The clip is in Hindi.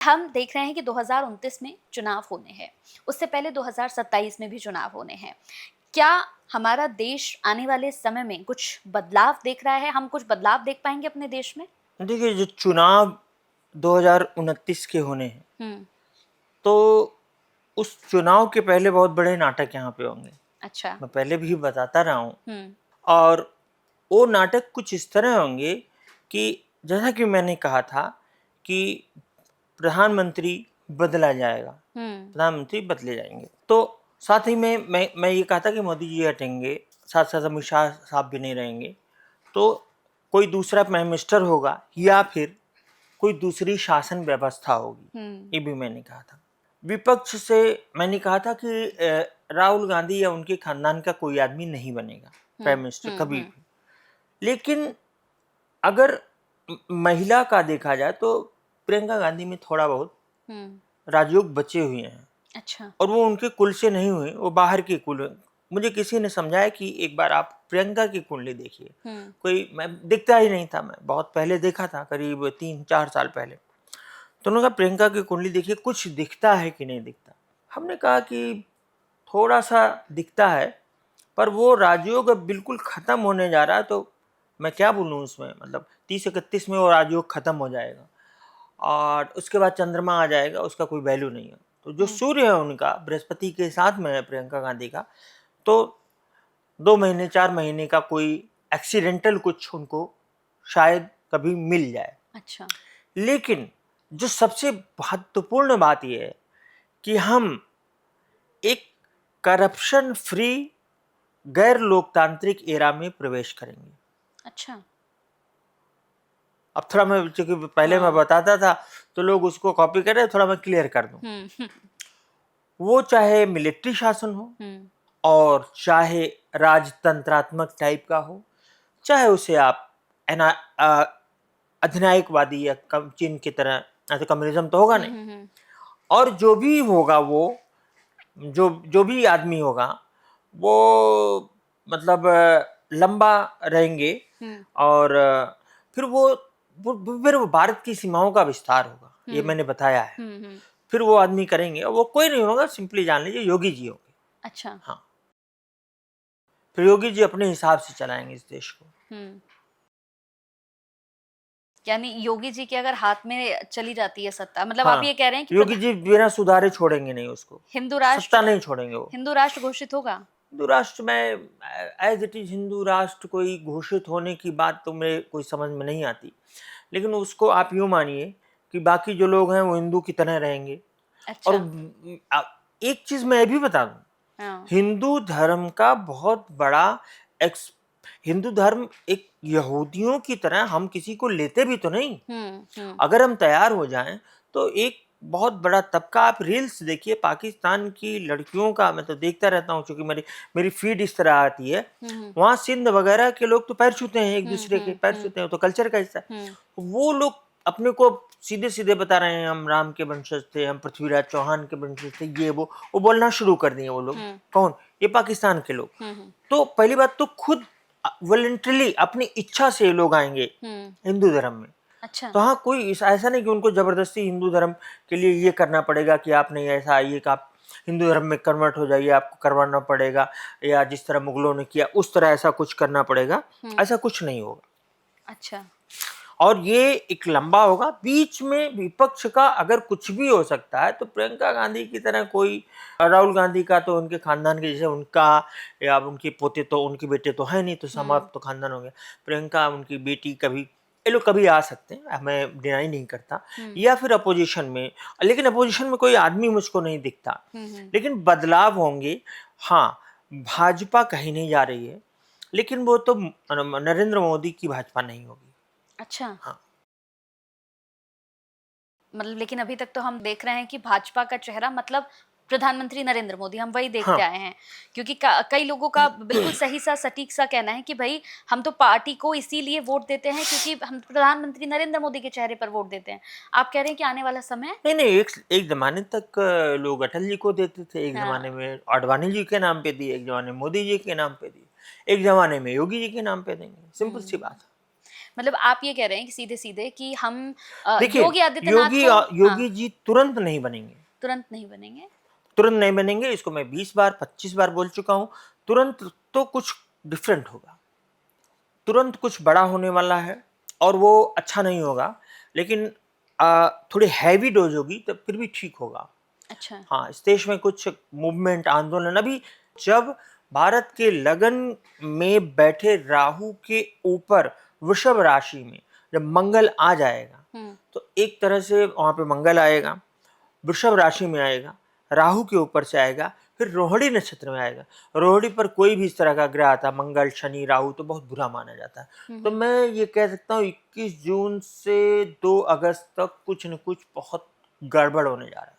हम देख रहे हैं कि 2029 में चुनाव होने हैं, उससे पहले 2027 में भी चुनाव होने हैं। क्या हमारा देश आने वाले समय में कुछ बदलाव देख रहा है? हम कुछ बदलाव देख पाएंगे अपने देश में? देखिए, जो चुनाव 2029 के होने हैं, हम्म। तो उस चुनाव के पहले बहुत बड़े नाटक यहाँ पे होंगे। अच्छा। मैं पहले भी बताता रहा हूँ। हम्म। और वो नाटक कुछ इस तरह होंगे कि जैसा कि मैंने कहा था कि प्रधानमंत्री बदला जाएगा, प्रधानमंत्री बदले जाएंगे। तो साथ ही में मैं ये कहा था कि मोदी जी हटेंगे, साथ साथ अमित शाह साहब भी नहीं रहेंगे, तो कोई दूसरा प्राइम मिनिस्टर होगा या फिर कोई दूसरी शासन व्यवस्था होगी, ये भी मैंने कहा था। विपक्ष से मैंने कहा था कि राहुल गांधी या उनके खानदान का कोई आदमी नहीं बनेगा प्राइम मिनिस्टर कभी भी। लेकिन अगर महिला का देखा जाए तो प्रियंका गांधी में थोड़ा बहुत राजयोग बचे हुए हैं। अच्छा। और वो उनके कुल से नहीं हुए, वो बाहर के कुल। मुझे किसी ने समझाया कि एक बार आप प्रियंका की कुंडली देखिए। कोई, मैं दिखता ही नहीं था, मैं बहुत पहले देखा था, करीब 3-4 साल पहले। तो उन्होंने कहा प्रियंका की कुंडली देखिए, कुछ दिखता है कि नहीं दिखता। हमने कहा कि थोड़ा सा दिखता है, पर वो राजयोग अब बिल्कुल खत्म होने जा रहा है। तो मैं क्या बोलूँ उसमें, मतलब 30-31 में वो राजयोग खत्म हो जाएगा और उसके बाद चंद्रमा आ जाएगा, उसका कोई वैल्यू नहीं है। तो जो सूर्य है उनका बृहस्पति के साथ में है प्रियंका गांधी का, तो 2 महीने 4 महीने का कोई एक्सीडेंटल कुछ उनको शायद कभी मिल जाए। अच्छा। लेकिन जो सबसे महत्वपूर्ण बात यह है कि हम एक करप्शन फ्री गैर लोकतांत्रिक एरा में प्रवेश करेंगे। अच्छा। अब थोड़ा मैं, क्योंकि पहले मैं बताता था तो लोग उसको कॉपी कर रहे, थोड़ा मैं क्लियर कर दूं। वो चाहे मिलिट्री शासन हो और चाहे राजतंत्रात्मक टाइप का हो, चाहे उसे आप अधिनायकवादी या चीन की तरह, ऐसे कम्युनिज्म तो होगा नहीं। और जो भी होगा, वो जो भी आदमी होगा वो मतलब लंबा रहेंगे। और फिर वो भारत की सीमाओं का विस्तार होगा, ये मैंने बताया है। फिर वो आदमी करेंगे, और वो कोई नहीं होगा, सिंपली जान लीजिए योगी जी होंगे। अच्छा। हाँ, फिर योगी जी अपने हिसाब से चलाएंगे इस देश को। यानी योगी जी के अगर हाथ में चली जाती है सत्ता, मतलब हाँ, आप ये कह रहे हैं कि योगी जी बिना सुधारे छोड़ेंगे नहीं उसको, हिंदू राष्ट्र, सत्ता नहीं छोड़ेंगे वो। हिंदू राष्ट्र घोषित होगा। हिंदू राष्ट्र में एज इट इज हिंदू राष्ट्र कोई घोषित होने की बात तो मेरे कोई समझ में नहीं आती। लेकिन उसको आप यूं मानिए कि बाकी जो लोग हैं वो हिंदू की तरह रहेंगे। अच्छा। और एक चीज मैं भी बता दूं, हिंदू धर्म का बहुत बड़ा हिंदू धर्म एक यहूदियों की तरह हम किसी को लेते भी तो नहीं। अगर हम तैयार हो जाएं तो एक बहुत बड़ा तबका, आप रील्स देखिए पाकिस्तान की लड़कियों का, मैं तो देखता रहता हूँ क्योंकि मेरी फीड इस तरह आती है। वहां सिंध वगैरह के लोग तो पैर छूते हैं, एक दूसरे के पैर छूते हैं, तो कल्चर का हिस्सा है। वो लोग अपने को सीधे सीधे बता रहे हैं हम राम के वंशज थे, हम पृथ्वीराज चौहान के वंशज थे, ये वो बोलना शुरू कर दिए वो लोग। कौन? ये पाकिस्तान के लोग। तो पहली बात तो खुद वॉलंटरली अपनी इच्छा से लोग आएंगे हिंदू धर्म में। अच्छा। तो हाँ, कोई ऐसा नहीं कि उनको जबरदस्ती हिंदू धर्म के लिए ये करना पड़ेगा कि आप नहीं ऐसा आइए कि आप हिंदू धर्म में कन्वर्ट हो जाइए, आपको करवाना पड़ेगा, या जिस तरह मुगलों ने किया उस तरह ऐसा कुछ करना पड़ेगा। ऐसा कुछ नहीं होगा। अच्छा। और ये एक लंबा होगा। बीच में विपक्ष का अगर कुछ भी हो सकता है तो प्रियंका गांधी की तरह कोई, राहुल गांधी का तो उनके खानदान के जैसे उनका या उनके पोते तो उनके बेटे तो है नहीं, तो समाप्त तो खानदान हो गया। प्रियंका, उनकी बेटी, कभी ये लोग कभी आ सकते हैं, मैं डिनाई नहीं करता। या फिर अपोजिशन में, लेकिन अपोजिशन में कोई आदमी मुझको नहीं दिखता। लेकिन बदलाव होंगे। हाँ, भाजपा कहीं नहीं जा रही है, लेकिन वो तो नरेंद्र मोदी की भाजपा नहीं होगी। अच्छा। हाँ, मतलब लेकिन अभी तक तो हम देख रहे हैं कि भाजपा का चेहरा मतलब प्रधानमंत्री नरेंद्र मोदी, हम वही देखते आए हैं। क्योंकि कई लोगों का बिल्कुल सही सा सटीक सा कहना है कि भाई हम तो पार्टी को इसीलिए वोट देते हैं क्योंकि हम प्रधानमंत्री नरेंद्र मोदी के चेहरे पर वोट देते हैं। आप कह रहे हैं कि आने वाला समय, नहीं, एक जमाने तक लोग अटल जी को देते थे, एक जमाने में आडवाणी जी के नाम पे दिए, एक जमाने में मोदी जी के नाम पे दिए, एक जमाने में योगी जी के नाम पे देंगे। सिंपल सी बात है। मतलब आप ये कह रहे हैं कि सीधे सीधे कि हम देखिए, योगी आदित्यनाथ को योगी जी तुरंत नहीं बनेंगे, तुरंत नहीं बनेंगे। तुरंत नहीं बनेंगे। इसको मैं 20 बार 25 बार बोल चुका हूँ। तुरंत तो कुछ डिफरेंट होगा, तुरंत कुछ बड़ा होने वाला है और वो अच्छा नहीं होगा, लेकिन थोड़ी हैवी डोज होगी तो फिर भी ठीक होगा। अच्छा। हाँ, इस देश में कुछ मूवमेंट, आंदोलन, अभी जब भारत के लगन में बैठे राहु के ऊपर वृषभ राशि में जब मंगल आ जाएगा, तो एक तरह से वहां पे मंगल आएगा, वृषभ राशि में आएगा, राहु के ऊपर से आएगा, फिर रोहिणी नक्षत्र में आएगा। रोहिणी पर कोई भी इस तरह का ग्रह आता, मंगल, शनि, राहु, तो बहुत बुरा माना जाता है। तो मैं ये कह सकता हूँ 21 जून से 2 अगस्त तक कुछ न कुछ बहुत गड़बड़ होने जा रहा है।